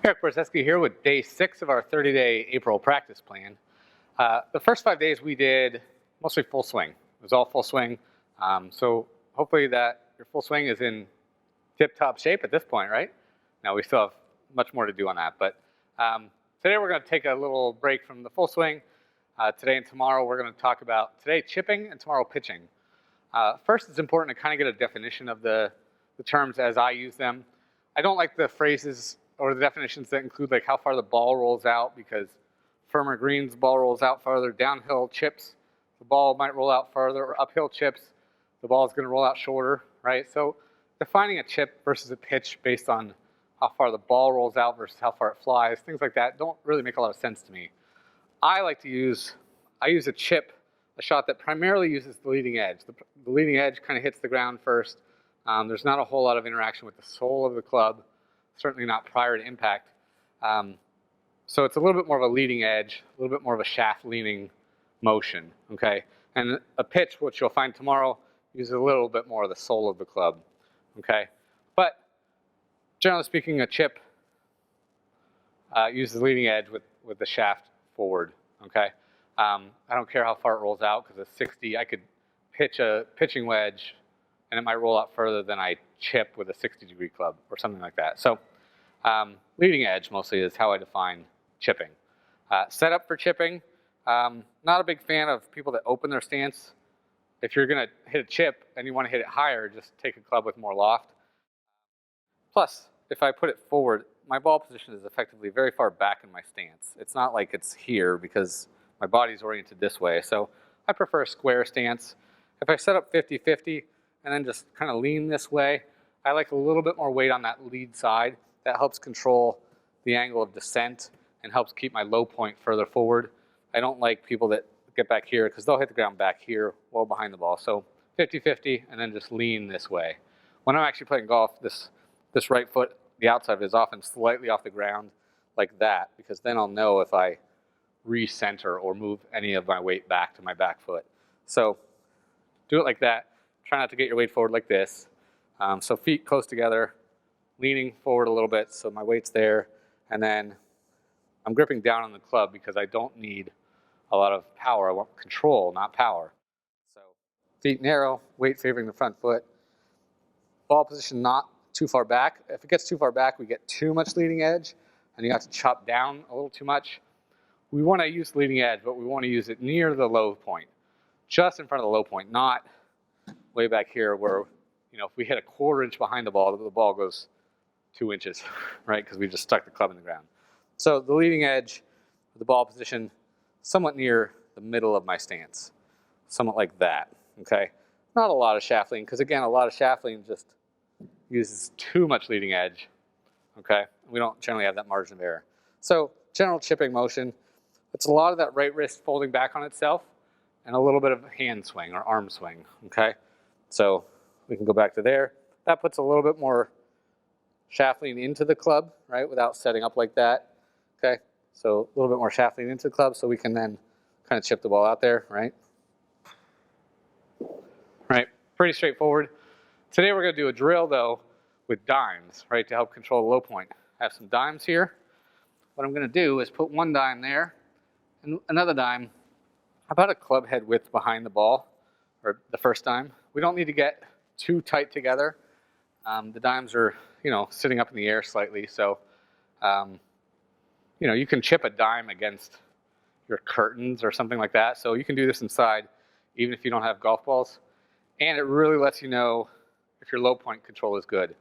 Eric Brzezinski here with day 6 of our 30-day April practice plan. The first 5 days we did mostly full swing. It was all full swing. So hopefully that your full swing is in tip-top shape at this point, right? Now we still have much more to do on that. But today we're going to take a little break from the full swing. Today and tomorrow we're going to talk about today chipping and tomorrow pitching. First, it's important to kind of get a definition of the terms as I use them. I don't like the phrases or the definitions that include like how far the ball rolls out, because firmer greens, ball rolls out farther. Downhill chips, the ball might roll out farther, or uphill chips, the ball is going to roll out shorter, right? So defining a chip versus a pitch based on how far the ball rolls out versus how far it flies, things like that don't really make a lot of sense to me. I use a chip, a shot that primarily uses the leading edge. The leading edge kind of hits the ground first. There's not a whole lot of interaction with the sole of the club, certainly not prior to impact. So it's a little bit more of a leading edge, a little bit more of a shaft leaning motion, okay? And a pitch, which you'll find tomorrow, uses a little bit more of the sole of the club, okay? But generally speaking, a chip uses the leading edge with the shaft forward, okay? I don't care how far it rolls out, because a 60, I could pitch a pitching wedge and it might roll out further than I chip with a 60-degree club or something like that. So leading edge mostly is how I define chipping. Setup for chipping, not a big fan of people that open their stance. If you're going to hit a chip and you want to hit it higher, just take a club with more loft. Plus, if I put it forward, my ball position is effectively very far back in my stance. It's not like it's here because my body's oriented this way. So I prefer a square stance. If I set up 50-50 and then just kind of lean this way, I like a little bit more weight on that lead side. That helps control the angle of descent and helps keep my low point further forward. I don't like people that get back here because they'll hit the ground back here, well behind the ball. So 50-50 and then just lean this way. When I'm actually playing golf, this right foot, the outside of it, is often slightly off the ground like that, because then I'll know if I recenter or move any of my weight back to my back foot. So do it like that. Try not to get your weight forward like this. So feet close together, leaning forward a little bit so my weight's there, and then I'm gripping down on the club because I don't need a lot of power. I want control, not power. So feet narrow, weight favoring the front foot. Ball position not too far back. If it gets too far back, we get too much leading edge, and you have to chop down a little too much. We want to use leading edge, but we want to use it near the low point, just in front of the low point, not way back here where, if we hit a 1/4 inch behind the ball goes 2 inches, right? Because we just stuck the club in the ground. So the leading edge of the ball position, somewhat near the middle of my stance, somewhat like that, okay? Not a lot of shaft lean, because again, a lot of shaft lean just uses too much leading edge, okay? We don't generally have that margin of error. So general chipping motion, it's a lot of that right wrist folding back on itself and a little bit of hand swing or arm swing, okay? So we can go back to there. That puts a little bit more shaft lean into the club, right, without setting up like that, okay? So a little bit more shaft lean into the club so we can then kind of chip the ball out there, right? Right, pretty straightforward. Today we're going to do a drill, though, with dimes, right, to help control the low point. I have some dimes here. What I'm going to do is put one dime there and another dime about a club head width behind the ball, or the first dime. We don't need to get too tight together. The dimes are, sitting up in the air slightly, so, you can chip a dime against your curtains or something like that. So you can do this inside, even if you don't have golf balls. And it really lets you know if your low point control is good.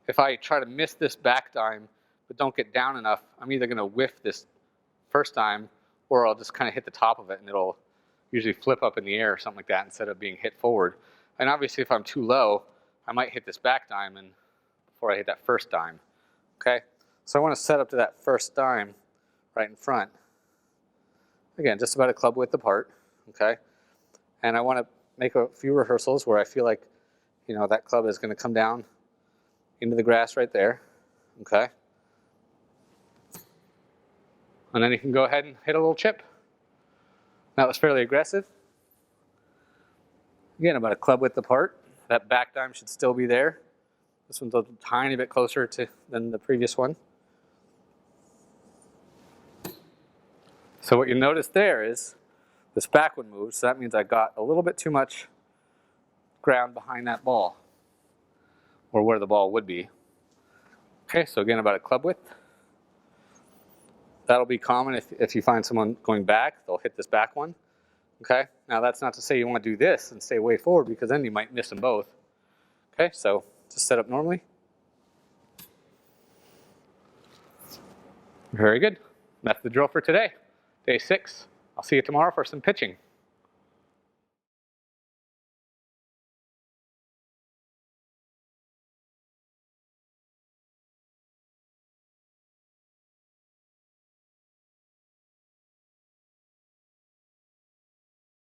If I try to miss this back dime, but don't get down enough, I'm either going to whiff this first dime, or I'll just kind of hit the top of it and it'll usually flip up in the air or something like that instead of being hit forward. And obviously if I'm too low, I might hit this back dime before I hit that first dime, okay? So I want to set up to that first dime right in front. Again, just about a club width apart, okay? And I want to make a few rehearsals where I feel like, that club is going to come down into the grass right there, okay? And then you can go ahead and hit a little chip. That was fairly aggressive. Again, about a club width apart. That back dime should still be there. This one's a tiny bit closer than the previous one. So what you notice there is this back one moves, so that means I got a little bit too much ground behind that ball, or where the ball would be. Okay, so again, about a club width. That'll be common if you find someone going back, they'll hit this back one. Okay, now that's not to say you want to do this and stay way forward, because then you might miss them both. Okay, so just set up normally. Very good. That's the drill for today, day 6. I'll see you tomorrow for some pitching.